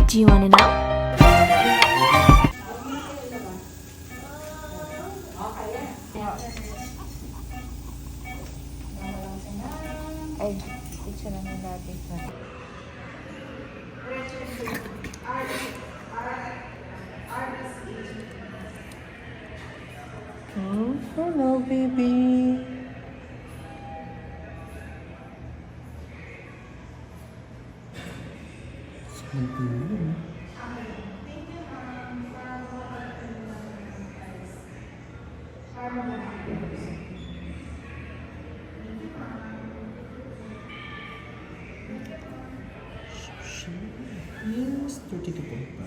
Do you wanna know? Ay, picture naman natin. Hello, baby. Yes, 32.5.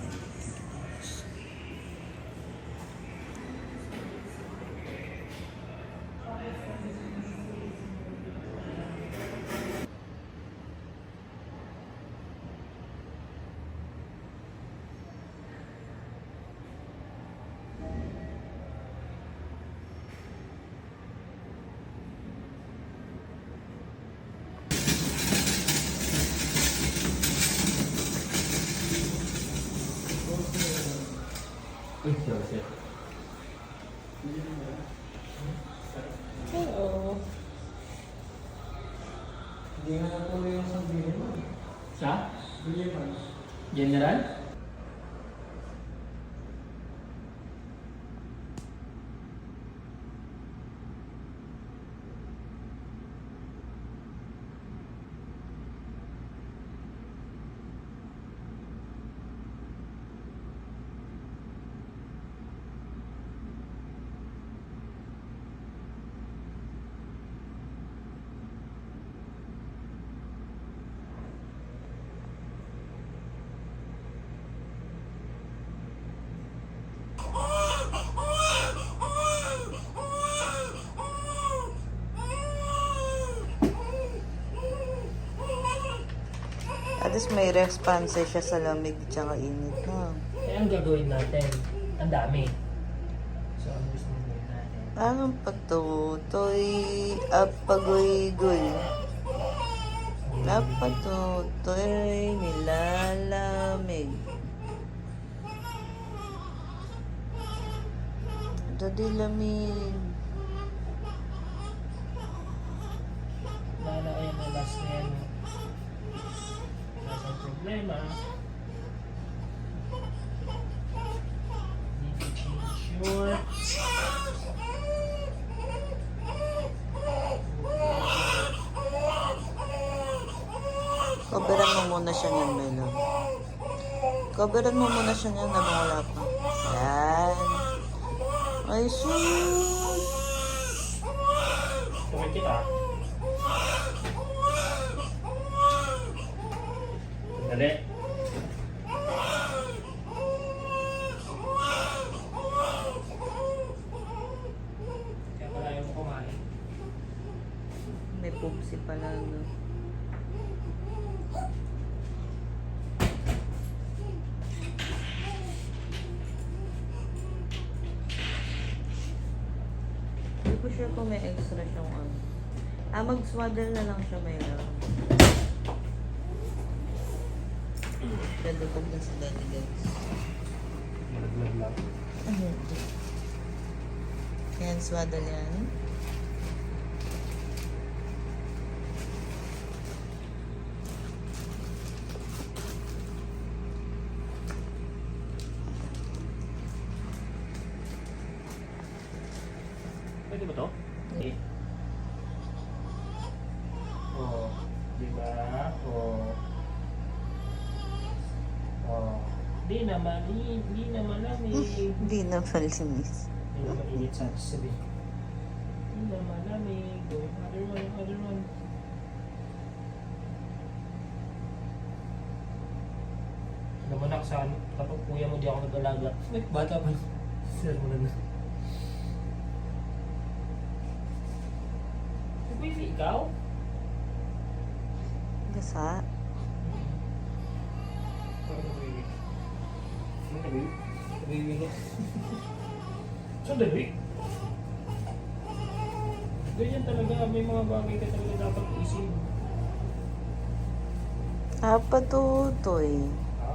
Hello. Hindi nga na po yung sabihin mo. Sa? Biliman. General? At least may response siya sa lamig at init, no? Eh, ang gagawin natin? Ang dami. So, ang gusto mo gawin natin? Anong patutoy, apagoy-goy. Napatutoy, nilalamig. Dadi lamig. Wala kayo na last na yan. Nasa problema. Need to ensure. Coveran mo muna siya niyan, Melo. Coveran mo muna siya niyan habang wala pa. Yan. Ay, sus! Tuloy kita. Dali. Kaya pala ayaw mo kumain. May pupsi pala, no? Hindi ko sure kung may extra siyang ano. Mag-swaddle na lang siya, may lang. Dadupag na si Daddy guys. Malaglag lang. Yan, swaddle yan. Pwede ba to? Okay. Oh, di ba? Oh. Oh. Di naman, di naman lamig. Hindi na malinis. Di naman init sa sabi. Di naman lamig. Oh, other one, other one. Alam mo na saan, kapag kuya mo di ako nag-alaga. May bata pa. Sir mo na. Pwede ikaw? Gasa. Parang nabibig. Ano nabibig? Nabibig ka? Saan nabibig? Ganyan talaga, may mga bagay ka talaga dapat isip. Patutoy.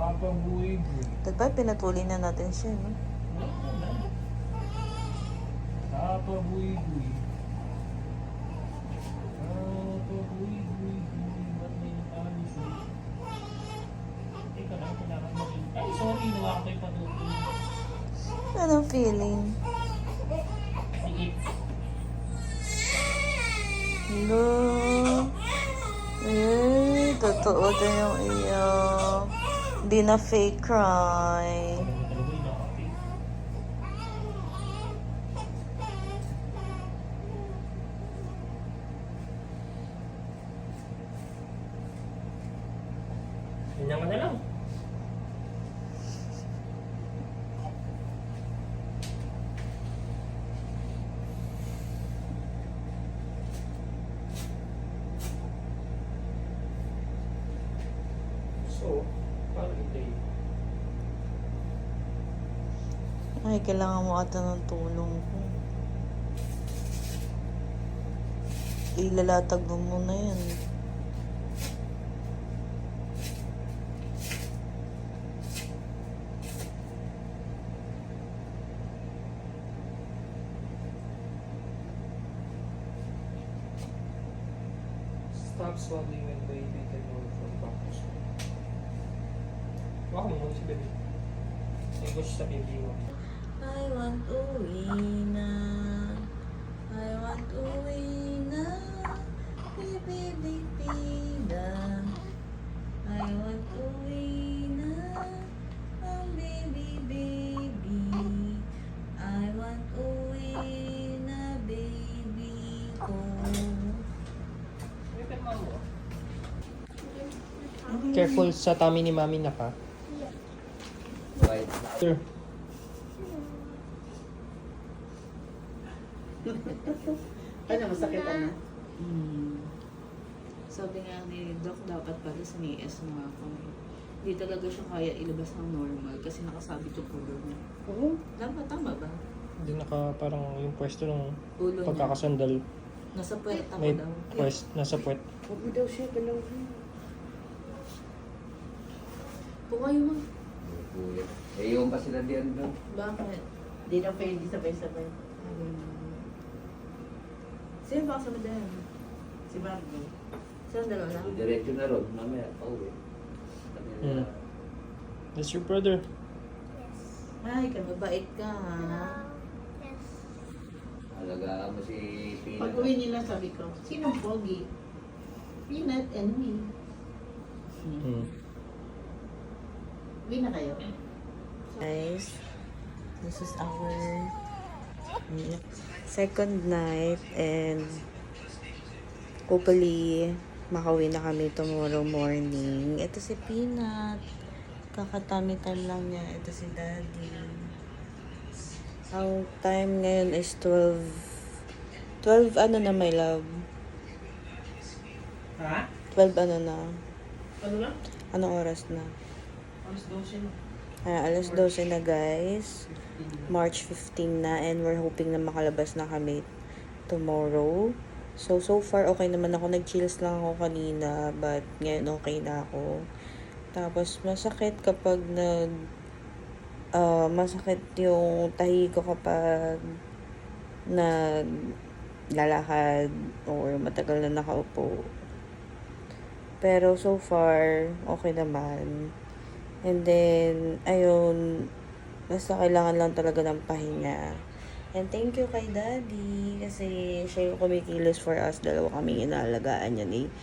Papa buhay buhay. Dapat pinatuloy na natin siya, no? Papa buhay buhay. Papa buhay buhay buhay. Ba't may nakalis eh? Teka lang, kailangan maging... Ay, sorry, nawa ko yung patuloy. Anong feeling? Sige. Hello? Eh, totoo din yung iyo. Hindi na fake cry. Talaga yung nakapit. Ganyan ka na lang. So, paano hindi? Ay, kailangan mo ata ng tulong ko. Ilalatag mo muna yan. Stop swaddling when baby can roll from back to school. Baka mo si baby. Ay, gusto sa baby mo. I want uwi na. I want uwi na. Baby, na. I want uwi na. Oh, baby. I want uwi na, baby ko. Careful sa tummy ni mami na ka. Right. Sure. Ano, masakit ano? Sabi nga ni Doc, dapat pala sa NIS na ako. Hindi talaga siya kaya ilabas ng normal kasi nakasabit yung ulo niya. Oo. Tama ba? Hindi naka parang yung pwesto ng Ulo niya. pagkakasandal. Nasa puwerta ko May daw. nasa puwet. Huwag mo daw siya, galaw siya. Pukayo mo. Eh, yung pa sila diyan doon. Bakit? Hindi na pwede sabay-sabay. Sino ba kasama din? Si Margo. Sino ang dalawa lang? Diretso na ron, mamaya, pauwi. Hmm. That's your brother. Ay, mabait ka ha. Alagaan mo si Pina. Pag uwi nila, sabi ko, sinong pogi? Peanut and me. Hmm. Uwi na kayo. Guys, this is our second night and hopefully makauwi na kami tomorrow morning. Ito si Peanut. Kakatami time lang niya. Ito si Daddy. Ang time ngayon is 12. 12 ano na, my love? Ha? 12 ano na? Ano na? Anong oras na? Alas 12 na. Alas 12 na guys. March 15 na and we're hoping na makalabas na kami tomorrow. So far okay naman ako. Nag-chills lang ako kanina but ngayon okay na ako. Tapos masakit kapag masakit yung tahi ko kapag naglalakad or matagal na nakaupo. Pero so far okay naman. And then, ayun, basta kailangan lang talaga ng pahinga. And thank you kay Daddy kasi siya yung kumikilos for us. Dalawa kaming inaalagaan niya ni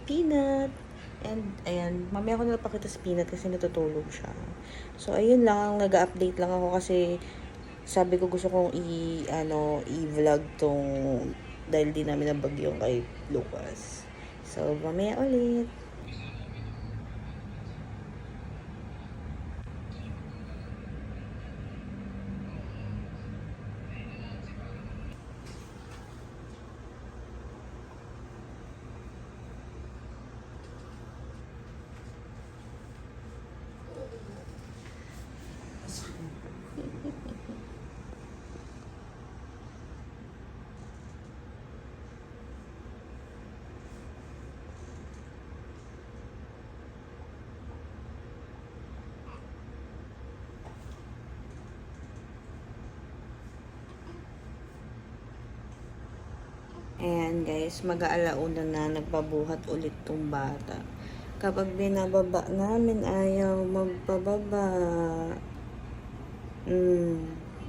Peanut. And ayan, mamaya ko nilapakita si Peanut kasi natutulog siya. So ayun lang, nag-update lang ako kasi sabi ko gusto kong i-vlog tong dahil di namin nabagyong kay Lucas. So mamaya ulit. Ayan guys, mag-aalauna na, nagpabuhat ulit tong bata. Kapag binababa namin, ayaw magpababa.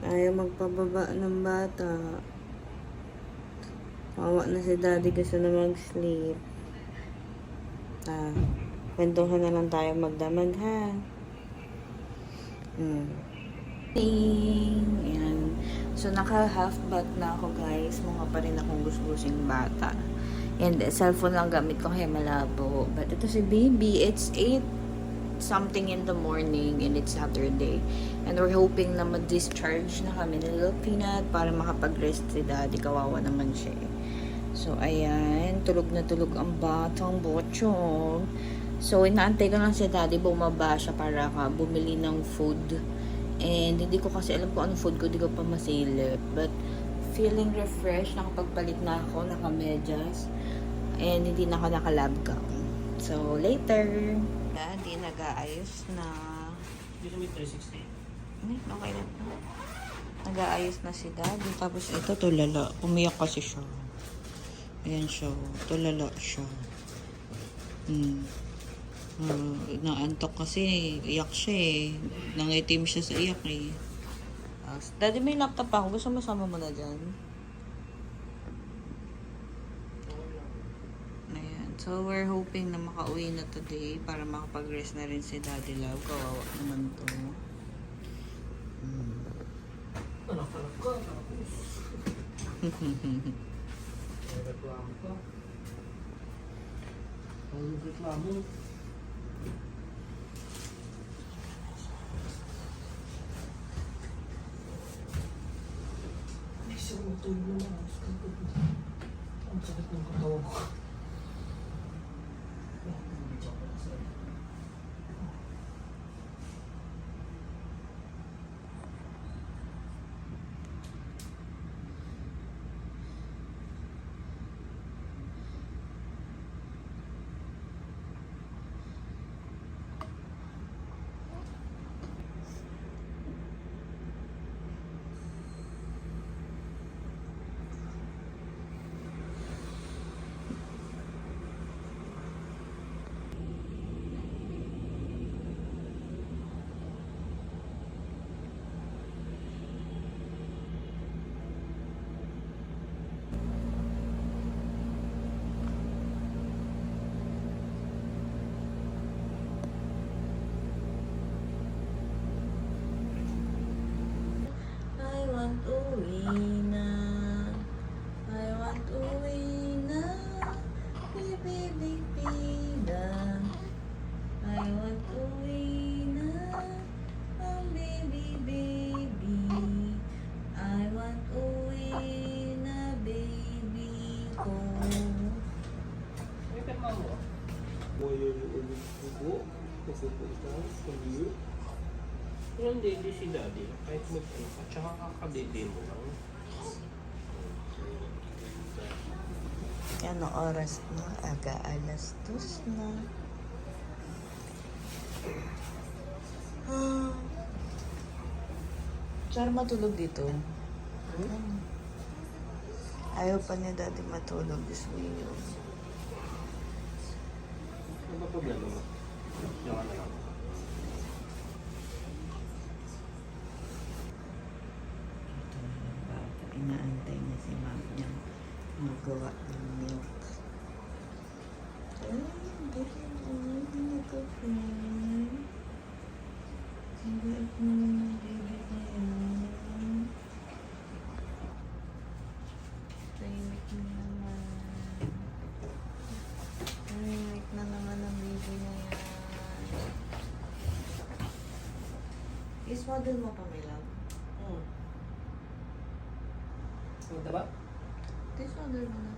Ayaw magpababa ng bata. Kawawa na si daddy, gusto na mag-sleep. Kwentuhan na lang tayo magdamag ha. Ayan. So, naka-half bath na ako guys. Mukha pa rin akong gusgusing bata. And cellphone lang gamit ko kaya malabo. But ito si baby. It's 8 something in the morning and it's Saturday. And we're hoping na ma-discharge na kami ni Little Peanut para makapag-rest si daddy. Kawawa naman siya eh. So, ayan. Tulog na tulog ang batang botchong. So, inaantay ko lang si daddy. Bumaba siya para bumili ng food. And hindi ko kasi alam kung anong food ko. Hindi ko pa masilip. But, feeling refreshed. Nakapagpalit na ako. Nakamedyas. And hindi na ako naka-lab gown. So, later. Daddy, nag-aayos na. Dito may 360. Okay na po. Nag-aayos na si daddy. Tapos ito, tulala. Umiyak kasi siya. Ayan siya. Tulala siya. Naantok kasi. Iyak siya eh. Nangitim siya sa iyak eh. Daddy, may laptop pa ako. Gusto mo sama mo na dyan? Ayan. So, we're hoping na makauwi na today para makapag-rest na rin si Daddy Love. Kawawa naman to. Anak-anak ka, tapos. May reklamo ka. Ang reklamo. Ay, siya matulog naman. Ang sakit ng katawan ko. I want uwi na. I want uwi na. Baby, pina. I want uwi na. Oh, baby. I want uwi na, baby ko. May pirma mo. Moyo yung ulit ko. Kasi po ikaw, hindi. Pero hindi si daddy. Kahit mag-ano ka, tsaka kakadede mo lang. Ano oras na? Aga alas 2 na. Saan matulog dito? Ayaw pa niya dati matulog this week. Ano ba problema mo? Diyan ka na lang. Ito na yung bata. Inaantay niya si mama niya magawa ng milk. Ay, galing mo. Hindi na kape. Ang bait naman ng baby na yan. Tahimik na naman. Tahimik na naman ang baby na yan. Is-model mo pa, my love? Punta ba? Is-model mo na.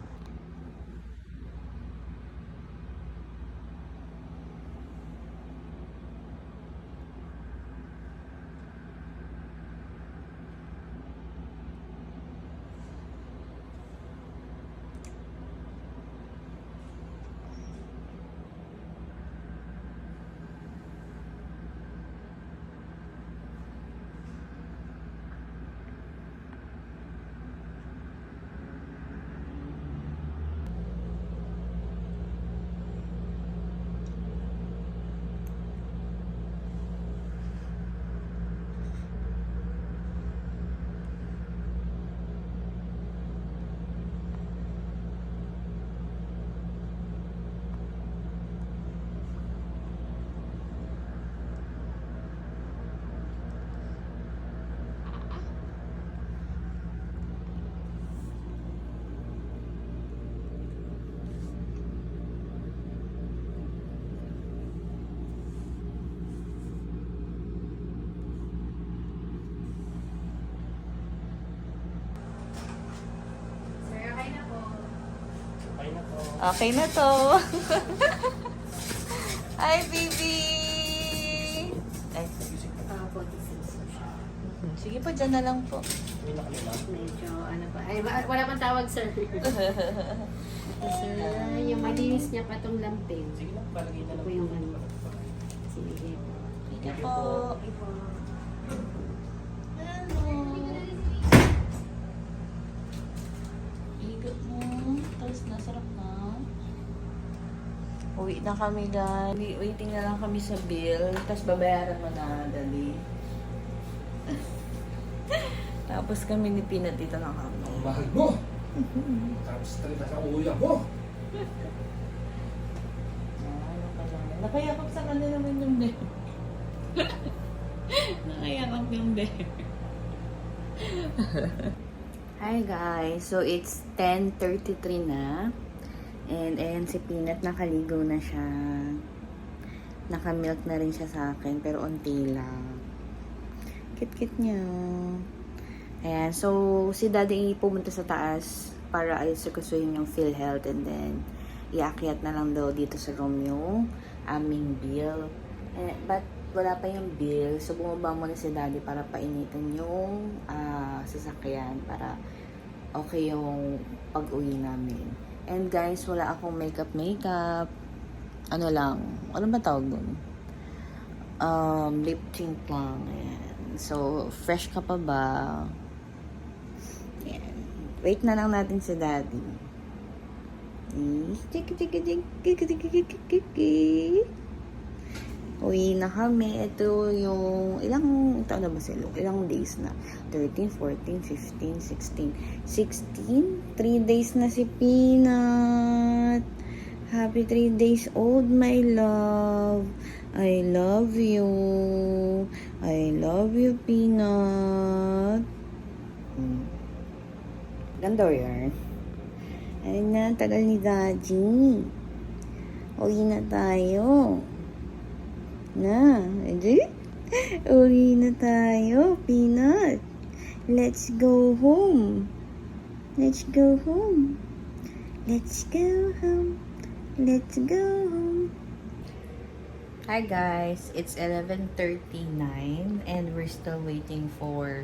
Okay na to. Hi, baby! Ay, 46 siya. sige po, dyan na lang po. May nakalala. Medyo ano pa. Ay, wala pang tawag, sir. Sir, yung malinis niya pa tong lampin. Sige lang, palagay na lang. Ito yung ano. Sige. Sige po. Hello. Igot mo. Tapos nasarap na. Uwi na kami guys. Waiting na lang kami sa bill. Tapos babayaran mo na dali. Tapos kami ni Peanut dito na kami. Mahal mo! Tapos talaga sa uya mo! Ano ka lang. Nakayakap sa kanya naman yung bear. Nakayakap yung bear. Hi guys! So it's 10:33 na. And ayan si Peanut, nakaligo na siya. Nakamilk na rin siya sa akin, pero unti lang. Kit-kit niya. Ayan, so si Daddy pumunta sa taas para ayos-kusuhin yung PhilHealth and then iakyat na lang daw dito sa room yung aming bill. But wala pa yung bill, so bumaba muna si Daddy para painitin yung sasakyan para okay yung pag-uwi namin. And guys, wala akong makeup. Ano lang, ano ba tawag dun? Lip tint lang. Ayan. So, fresh ka pa ba? Ayan. Wait na lang natin si Daddy. Uwi na kami. Ito yung, ilang taon na ba sila? Ilang days na? 13, 14, 15, 16. 16? 3 days na si Peanut. Happy 3 days old, my love. I love you. I love you, Peanut. Ganda yan. Ayun na, tagal ni Daddy. Uwi na tayo. Na, edi? Uwi na tayo, Peanut. Let's go home. Let's go home. Let's go home. Let's go home. Hi guys, it's 11:39 and we're still waiting for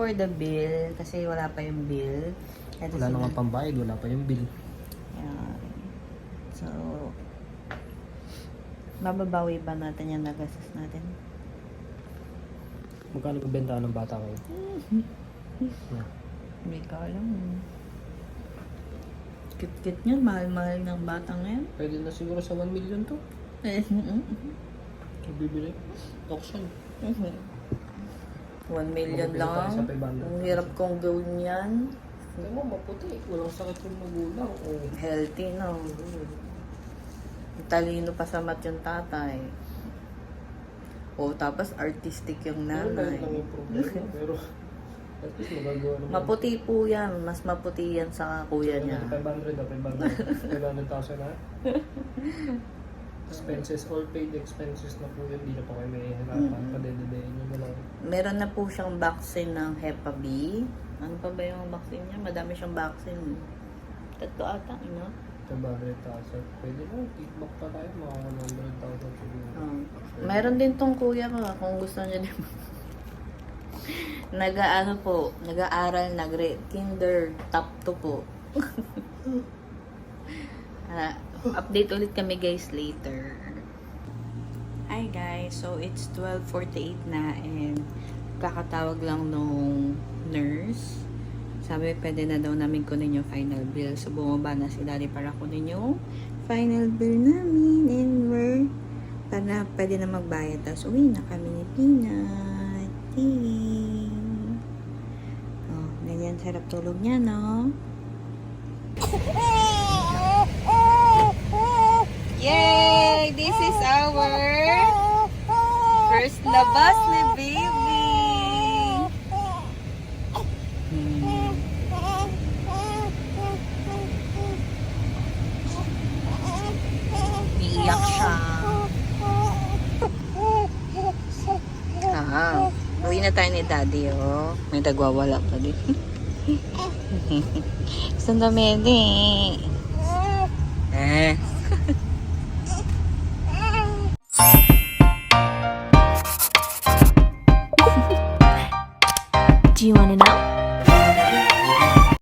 the bill kasi wala pa yung bill. Wala na nga pambayad, wala pa yung bill. Yan. So, mababawi ba natin yung nagastos natin? Magkano benta ng bata kayo? Hindi ka alam. Kit-kit niyan, mahal-mahal ng batang yan. Pwede na siguro sa 1 million to. Bibili. Auction. 1 million Mabibili tayo lang. sa 500. Ang hirap kong gawin yan. Kaya mo, maputi. Walang sakit yung magulang. Oh. Healthy, no? Talino pa sa mat yung tatay. O, tapos artistic yung Pero nanay. ganun lang yung problema. Pero at least magagawa naman. Maputi po yan. Mas maputi yan sa kuya niya. 500 na, 500,000 na. Expenses, all paid expenses na po yun. Hindi na po kayo may hirapan. Padededein nyo na lang. Meron na po siyang vaccine ng Hepa B. Ano pa ba yung vaccine niya? Madami siyang vaccine. 3 ata, no? 500,000. Pwede na, kickback pa tayo. Mga 100,000 siguro. Meron din tong kuya ko kung gusto niya din. Nag-aaral, kinder top 2 po. Update ulit kami guys later. Hi guys, so it's 12:48 na and kakatawag lang nung nurse. Sabi pwede na daw namin kunin yung final bill. So bumaba na si Daddy para kunin yung final bill namin and para pwede na magbayad. Tapos uwi na kami ni Peanut. Oh, ganyan sarap tulog niya, no? Yay! This is our first labas ni baby. Iiyak siya. Uwi na tayo ni Daddy, oh. May nagwawala pa din. Gusto na mede. Do you want to know?